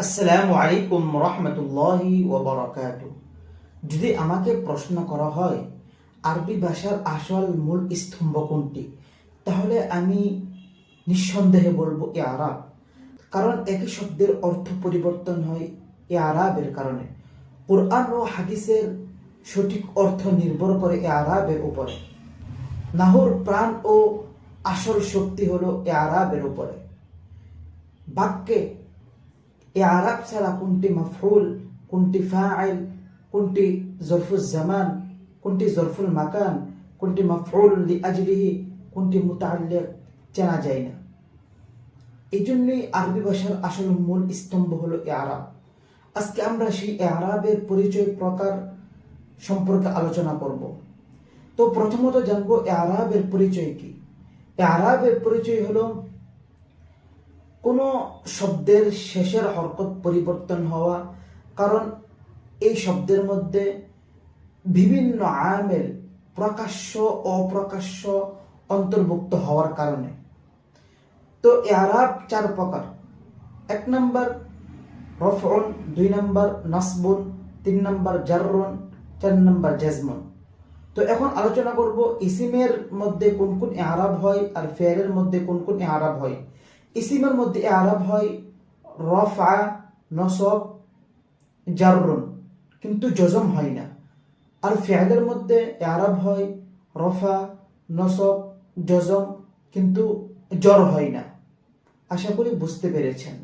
আসসালামু আলাইকুম রহমতুল্লাহি ওয়া বারাকাতুহু। যদি আমাকে প্রশ্ন করা হয় আরবি ভাষার আসল মূল স্তম্ভ কোনটি, তাহলে আমি নিঃসন্দেহে বলবো ইআরাব। কারণ একই শব্দের অর্থ পরিবর্তন হয় ইআরাবের কারণে। কুরআন ও হাদিসের সঠিক অর্থ নির্ভর করে ইআরাবের উপরে। নাহুর প্রাণ ও আসল শক্তি হলো ইআরাবের উপরে। বাক্যে ইআরাব ছাড়া কোনটি মাফউল, কোনটি ফাইল, কোনটি জরফুল জামান, কোনটি জরফুল মাকান, কোনটি মাফউল লিআজলিহি, কোনটি মুতাআল্লিক চেনা যায় না। এই জন্যই আরবি ভাষার আসল মূল স্তম্ভ হলো ইআরাব। আজকে আমরা সেই ইআরাবের পরিচয় প্রকার সম্পর্কে আলোচনা করব। তো প্রথমত জানবো ইআরাবের পরিচয় কি। ইআরাবের পরিচয় হলো কোনো শব্দের শেষের হরকত পরিবর্তন হওয়া, কারণ এই শব্দের মধ্যে বিভিন্ন আমেল প্রকাশ্য অপ্রকাশ্য অন্তর্ভুক্ত হওয়ার কারণে। তো ইআরাব চার প্রকার। 1 নম্বর রফউন, 2 নম্বর নাসবুন, 3 নম্বর জাররুন, 4 নম্বর জাজমুন। তো এখন আলোচনা করব ইসিমের মধ্যে কোন কোন ইআরাব হয় আর ফেলের মধ্যে কোন কোন ইআরাব হয়। ইসিমের মধ্যে ইআরাব হয় রফা, নসব, জাররুন, কিন্তু জজম হয় না। আর ফেলের মধ্যে ইআরাব হয় রফা, নসব, জজম, কিন্তু জর হয় না। আশা করি বুঝতে পেরেছেন।